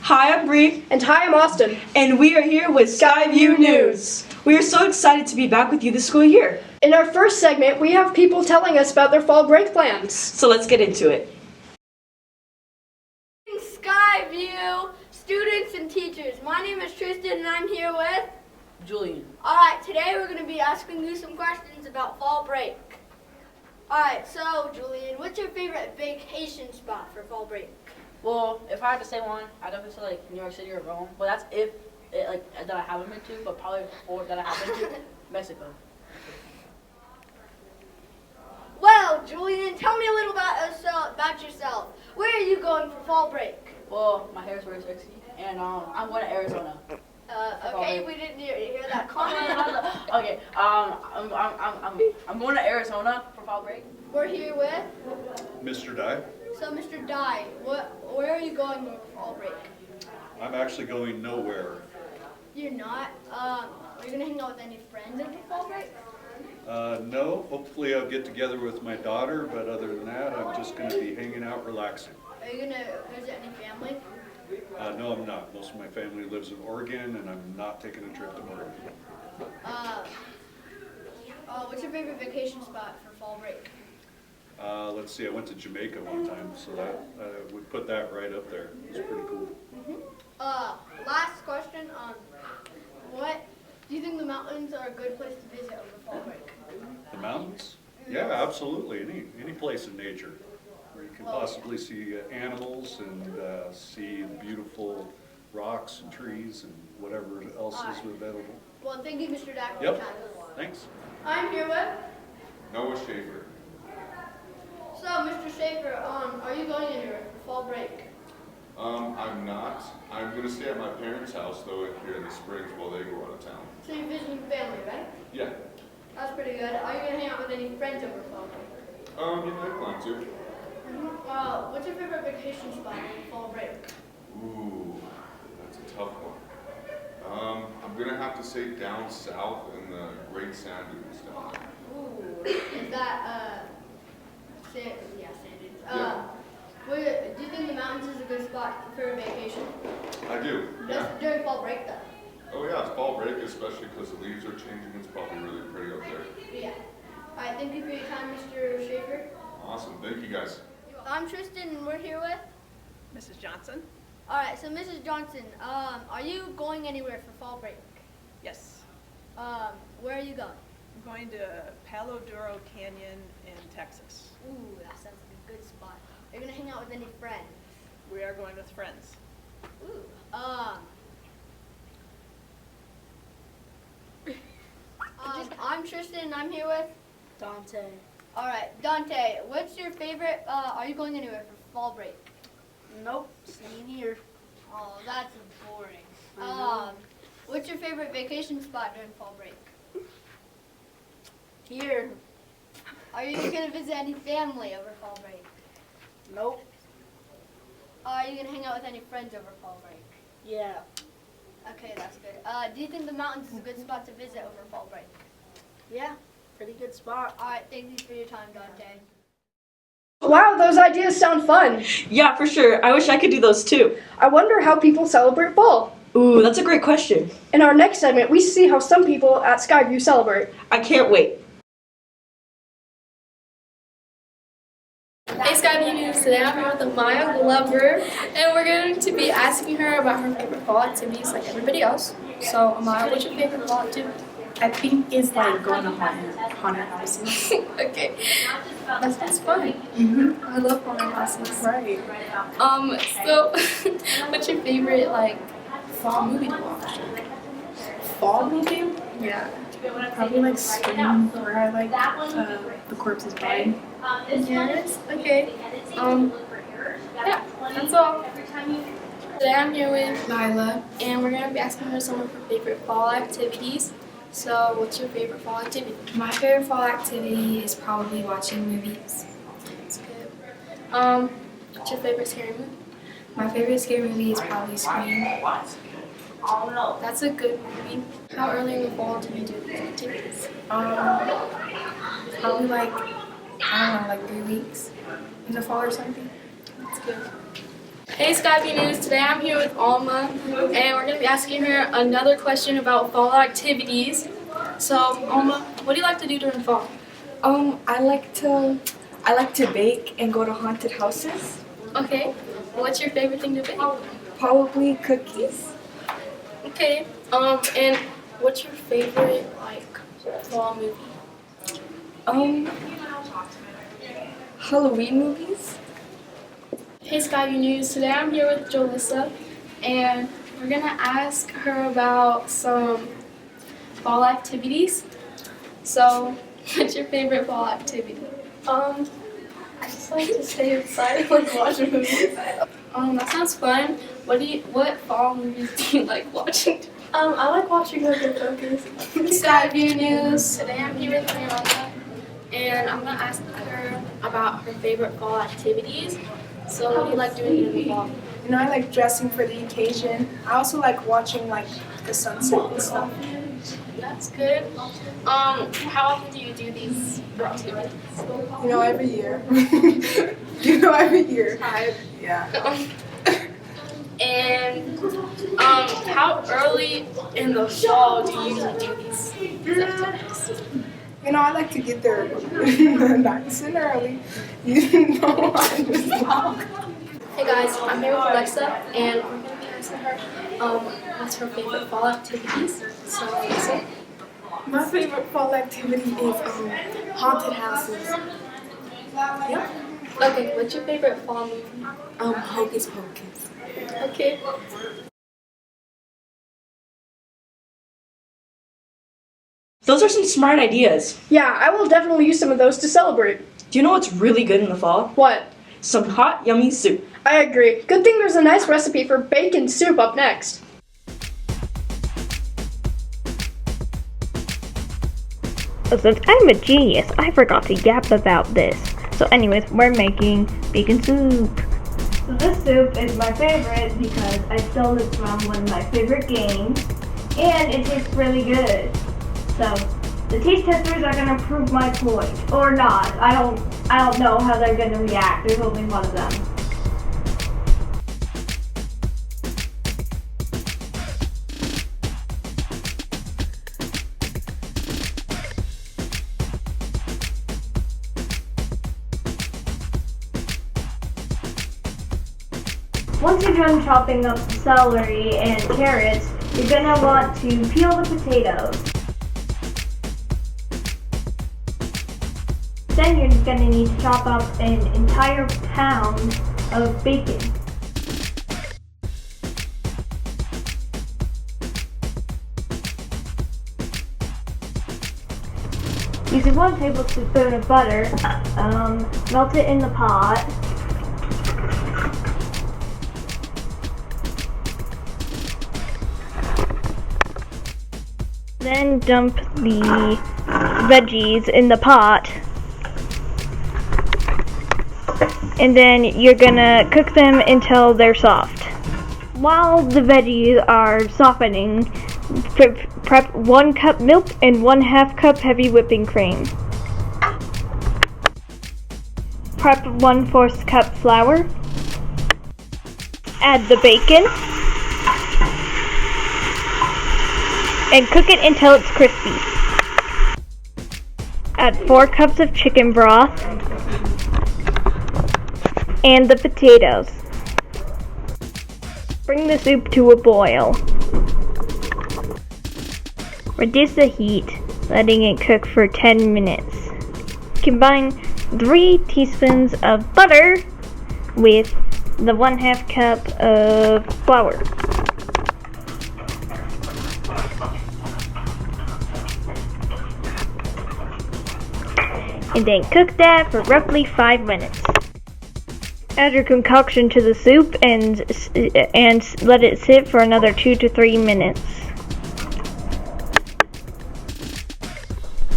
Hi, I'm Bri. And hi, I'm Austin. And we are here with Skyview News. We are so excited to be back with you this school year. In our first segment, we have people telling us about their fall break plans. So let's get into it. Skyview, students and teachers. My name is Tristen and I'm here with Julian. Alright, today we're going to be asking you some questions about fall break. Alright, so Julian, what's your favorite vacation spot for fall break? Well, if I had to say one, I'd definitely say like New York City or Rome. But that's if it, like that I haven't been to, but probably before that I have been to, Mexico. Well, Julian, tell me a little about yourself. Where are you going for fall break? Well, my hair is very sexy, and I'm going to Arizona. Okay, we didn't hear that comment. Okay, I'm going to Arizona for fall break. We're here with Mr. Dye. So Mr. Dye, where are you going for fall break? I'm actually going nowhere. You're not? Are you going to hang out with any friends over fall break? No, hopefully I'll get together with my daughter, but other than that, I'm just going to be hanging out, relaxing. Are you going to visit any family? No, I'm not. Most of my family lives in Oregon, and I'm not taking a trip to Oregon. What's your favorite vacation spot for fall break? Let's see, I went to Jamaica one time, so that would put that right up there. It's pretty cool. Last question. What do you think the mountains are a good place to visit over fall break? The mountains? Yeah, absolutely. Any place in nature where you can possibly see animals and see the beautiful rocks and trees and whatever else is available. Well, thank you, Mr. Dack, for your Yep. time. Thanks. I'm here with. Noah Schaefer. So, Mr. Schaefer, are you going anywhere for fall break? I'm not. I'm going to stay at my parents' house, though, here in the Springs while they go out of town. So you're visiting family, right? Yeah. That's pretty good. Are you going to hang out with any friends over fall break? Yeah, I plan to. What's your favorite vacation spot for fall break? Ooh, that's a tough one. I'm going to have to say down south in the Great Sand Dunes down there. Ooh, is that, sand dunes. Yeah. Do you think the mountains is a good spot for a vacation? I do, yeah. Just during fall break, though. Oh yeah, it's fall break, especially because the leaves are changing. It's probably really pretty up there. Yeah. All right, thank you for your time, Mr. Schaefer. Awesome, thank you guys. I'm Tristen, and we're here with Mrs. Johnson? All right, so Mrs. Johnson, are you going anywhere for fall break? Yes. Where are you going? I'm going to Palo Duro Canyon in Texas. Ooh, that sounds like a good spot. Are you gonna hang out with any friends? We are going with friends. Ooh. I'm Tristen, and I'm here with Dante. All right, Dante. What's your favorite? Are you going anywhere for fall break? Nope, staying here. Oh, that's boring. What's your favorite vacation spot during fall break? Here. Are you gonna visit any family over fall break? Nope. Are you gonna hang out with any friends over fall break? Yeah. Okay, that's good. Do you think the mountains is a good spot to visit over fall break? Yeah, pretty good spot. All right, thank you for your time, Dante. Wow, those ideas sound fun. Yeah, for sure. I wish I could do those too. I wonder how people celebrate fall. Ooh, that's a great question. In our next segment, we see how some people at Skyview celebrate. I can't wait. Hey Skyview News, today I'm here with Amaya Glover, and we're going to be asking her about her favorite fall activities like everybody else. So Amaya, what's your favorite fall activity? I think it's like going to haunted houses. Okay, that's fun. I love haunted houses. Right. So what's your favorite like fall movie to watch? Fall movie? Yeah. Probably like Scream, where I like the corpses bride. Yes. Okay. Yeah. That's all. Today I'm here with Nyla, and we're gonna be asking her some of her favorite fall activities. So, what's your favorite fall activity? My favorite fall activity is probably watching movies. That's good. What's your favorite scary movie? My favorite scary movie is probably Scream. That's a good movie. How early in the fall do you do these activities? Probably like, I don't know, like 3 weeks in the fall or something. That's good. Hey Skyview News, today I'm here with Alma and we're going to be asking her another question about fall activities. So Alma, what do you like to do during fall? I like to bake and go to haunted houses. Okay, what's your favorite thing to bake? Probably cookies. Okay, and what's your favorite fall movie? Halloween movies. Hey Skyview News, today I'm here with JenaVecia and we're going to ask her about some fall activities. So, what's your favorite fall activity? I just like to stay inside and like watch movies. That sounds fun. What fall movies do you like watching? I like watching Kochis. Skyview News. Today I'm here with Alliana and I'm gonna ask her about her favorite fall activities. So what do you like doing in the fall? You know, I like dressing for the occasion. I also like watching like the sunset and stuff. That's good. How often do you do these activities? You know, every year. Yeah. And how early in the fall do you usually do these activities? You know, I like to get there nice and early. You know, I just love. Hey guys, I'm here with Alexa, and we're going to be asking her what's her favorite fall activities. So, Alexa. My favorite fall activity is haunted houses. Yeah. Okay, what's your favorite fall movie? Hocus Pocus. Okay. Those are some smart ideas. Yeah, I will definitely use some of those to celebrate. Do you know what's really good in the fall? What? Some hot, yummy soup. I agree. Good thing there's a nice recipe for bacon soup up next. Since I'm a genius, I forgot to yap about this. So anyways, we're making bacon soup. So this soup is my favorite because I stole it from one of my favorite games, and it tastes really good. So the taste testers are gonna prove my point, or not. I don't know how they're gonna react. There's only one of them. Once you're done chopping up the celery and carrots, you're gonna want to peel the potatoes. Then you're gonna need to chop up an entire pound of bacon. Using 1 tablespoon of butter, melt it in the pot. Then dump the veggies in the pot. And then you're gonna cook them until they're soft. While the veggies are softening, prep 1 cup milk and 1/2 cup heavy whipping cream. Prep 1/4 cup flour. Add the bacon. And cook it until it's crispy. Add 4 cups of chicken broth and the potatoes. Bring the soup to a boil. Reduce the heat, letting it cook for 10 minutes. Combine 3 teaspoons of butter with the 1/2 cup of flour. And then cook that for roughly 5 minutes. Add your concoction to the soup and let it sit for another 2 to 3 minutes.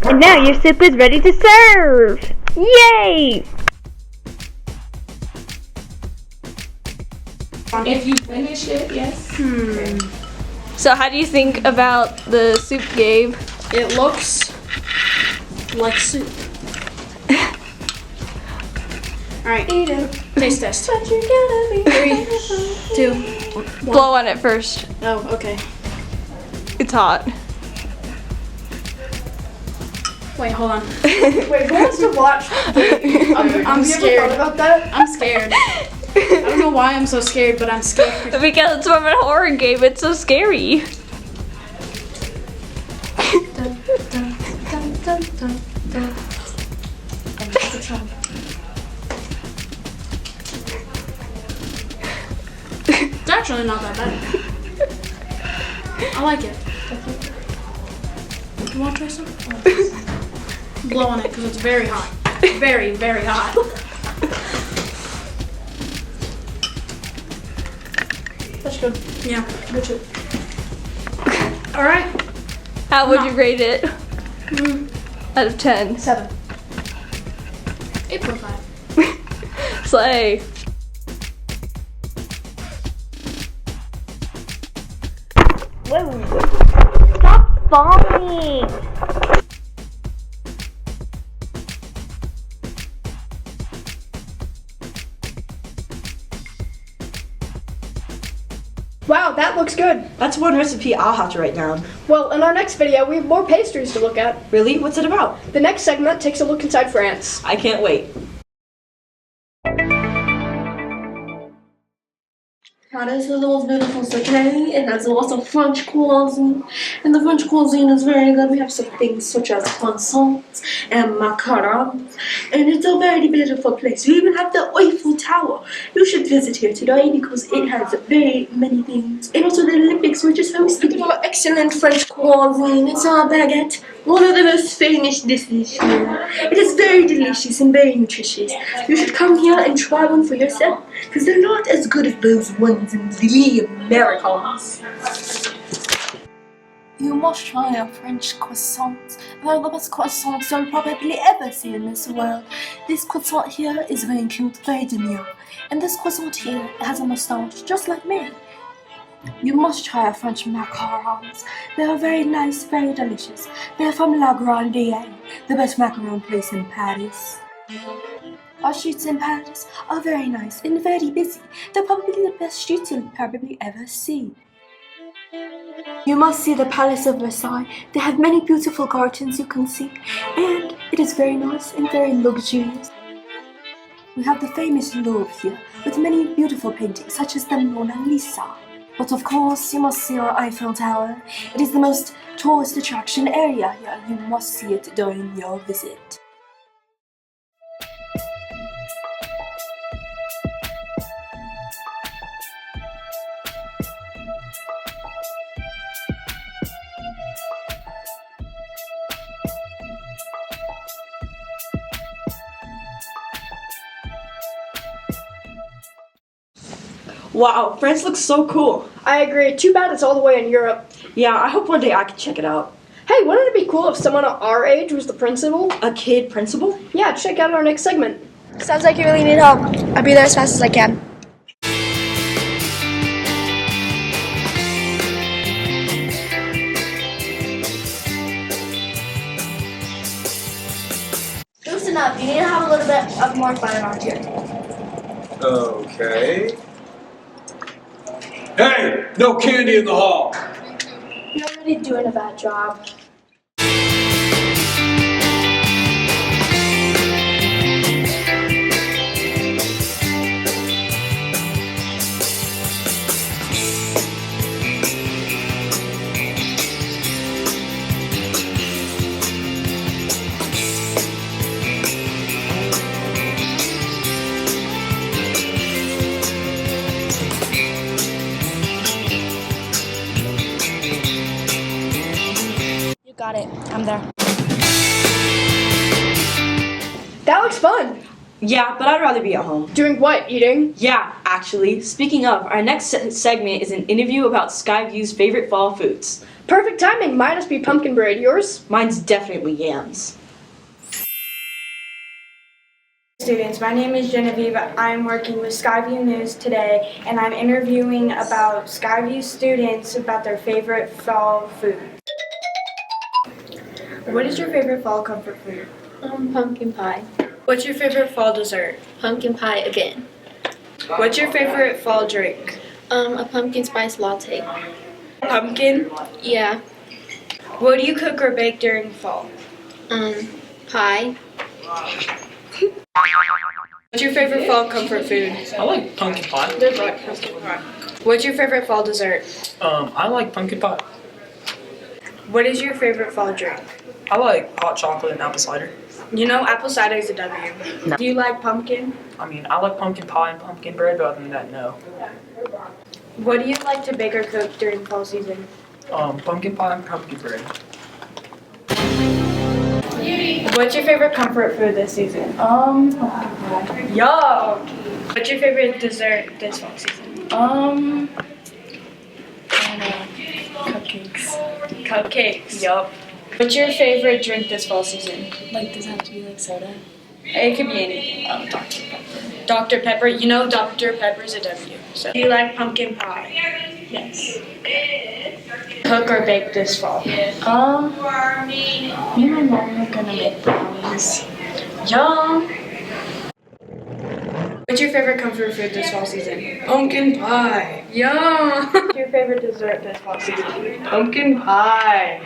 And now your soup is ready to serve! Yay! If you finish it, yes. So how do you think about the soup, Gabe? It looks like soup. Alright, Eat it. taste test. But you're gonna be 3, 2. Blow on it first. Oh, okay. It's hot. Wait, hold on. Wait, who wants to watch? I'm scared. About that? I'm scared. I don't know why I'm so scared, but I'm scared. Because it's from a horror game. It's so scary. It's actually not that bad. I like it. You want to try some? Oh. Blow on it because it's very hot. Very, very hot. That's good. Yeah, good shit. All right. How would you rate it? Out of 10. 7. 8.5. Slay. Whoa. Stop falling. Wow, that looks good. That's one recipe I'll have to write down. Well, in our next video, we have more pastries to look at. Really? What's it about? The next segment takes a look inside France. I can't wait. Paris is the most beautiful city. It has lots of French cuisine, and the French cuisine is very good. We have some things such as croissants and macarons, and it's a very beautiful place. We even have the Eiffel Tower. You should visit here today because it has very many things. And also the Olympics, which is hosted by excellent French cuisine. It's a baguette, one of the most famous dishes here. It is very delicious and very nutritious. You should come here and try one for yourself because they're not as good as those ones in the Americans. You must try a French croissant. They're the best croissants you'll probably ever see in this world. This croissant here is very cute, very demure. And this croissant here has a mustache, just like me. You must try a French macarons. They are very nice, very delicious. They're from La Grande, the best macaron place in Paris. Our streets in Paris are very nice and very busy. They're probably the best streets you'll probably ever see. You must see the Palace of Versailles. They have many beautiful gardens you can see, and it is very nice and very luxurious. We have the famous Louvre here, with many beautiful paintings such as the Mona Lisa. But of course, you must see our Eiffel Tower. It is the most tourist attraction area here. You must see it during your visit. Wow, France looks so cool. I agree. Too bad it's all the way in Europe. Yeah, I hope one day I can check it out. Hey, wouldn't it be cool if someone our age was the principal? A kid principal? Yeah, check out our next segment. Sounds like you really need help. I'll be there as fast as I can. Loosen up. You need to have a little bit of more fun around here. Okay. Hey, no candy in the hall. You're already doing a bad job. Got it. I'm there. That looks fun. Yeah, but I'd rather be at home. Doing what? Eating? Yeah, actually. Speaking of, our next segment is an interview about Skyview's favorite fall foods. Perfect timing. Mine must be pumpkin bread. Yours? Mine's definitely yams. Students, my name is Genevieve. I'm working with Skyview News today, and I'm interviewing about Skyview students about their favorite fall food. What is your favorite fall comfort food? Pumpkin pie. What's your favorite fall dessert? Pumpkin pie again. What's your favorite fall drink? A pumpkin spice latte. Pumpkin? Yeah. What do you cook or bake during fall? Pie. What's your favorite fall comfort food? I like pumpkin pie. There's like pumpkin pie. What's your favorite fall dessert? I like pumpkin pie. What is your favorite fall drink? I like hot chocolate and apple cider. You know, apple cider is a W. No. Do you like pumpkin? I mean, I like pumpkin pie and pumpkin bread, but other than that, no. What do you like to bake or cook during fall season? Pumpkin pie and pumpkin bread. What's your favorite comfort food this season? Pumpkin pie. Yo! What's your favorite dessert this fall season? Cupcakes. Cupcakes. Yup. What's your favorite drink this fall season? Like, does it have to be like soda? It could be anything. Dr. Pepper. Dr. Pepper. You know Dr. Pepper's a W. So. Do you like pumpkin pie? Yes. Cook or bake this fall? Me and my mom are gonna make brownies. Yum! What's your favorite comfort food this fall season? Pumpkin pie. Yum! What's your favorite dessert this fall season? Pumpkin pie.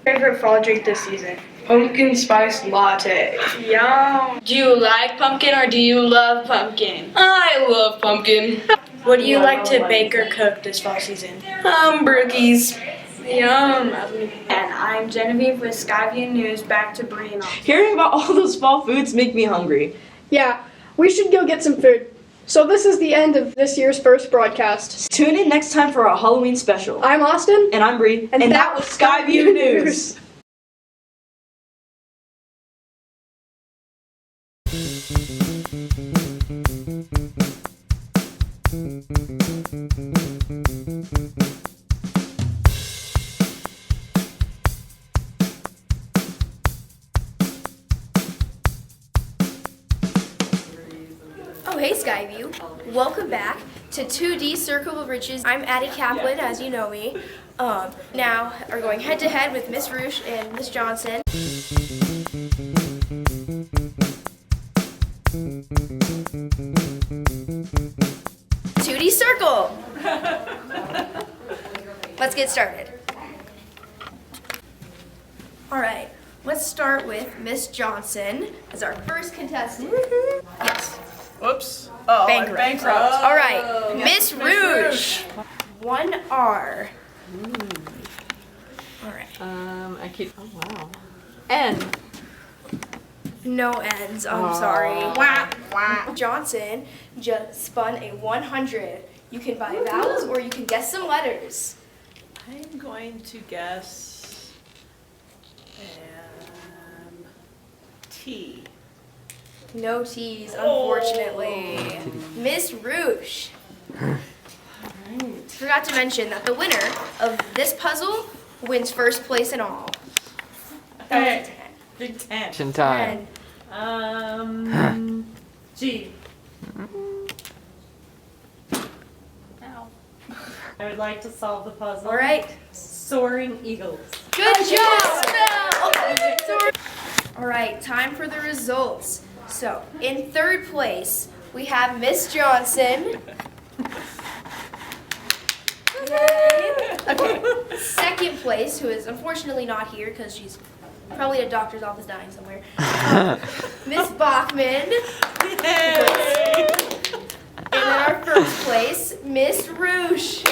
Favorite fall drink this season? Pumpkin spice latte. Yum! Do you like pumpkin or do you love pumpkin? I love pumpkin. What do you like to bake or cook this fall season? Brookies. Yum! And I'm Genevieve with Skyview News. Back to Bri and all. Hearing about all those fall foods make me hungry. Yeah, we should go get some food. So this is the end of this year's first broadcast. Tune in next time for our Halloween special. I'm Austin. And I'm Bri. And that was Skyview News. Oh, hey Skyview. Welcome back to 2D Circle of Riches. I'm Addi Kaplan, as you know me. Now we're going head to head with Miss Roush and Miss Johnson. 2D Circle! Let's get started. Alright, let's start with Miss Johnson as our first contestant. Yes. Whoops. Oh, Bankrupt. bankrupt. All right, Miss Rouge. 1R. All right. I keep. Oh wow. N. No N's. I'm sorry. Johnson just spun a 100. You can buy vowels or you can guess some letters. I'm going to guess T. No T's, unfortunately. Miss Rouge. Forgot to mention that the winner of this puzzle wins first place in all. Okay. Big 10. Time. G. Ow. I would like to solve the puzzle. All right. Soaring eagles. Good job. All right, time for the results. So, in third place, we have Miss Johnson. Yay. Okay. Second place, who is unfortunately not here because she's probably at a doctor's office dying somewhere. Miss Bachman. Yay. And in our first place, Miss Rouge.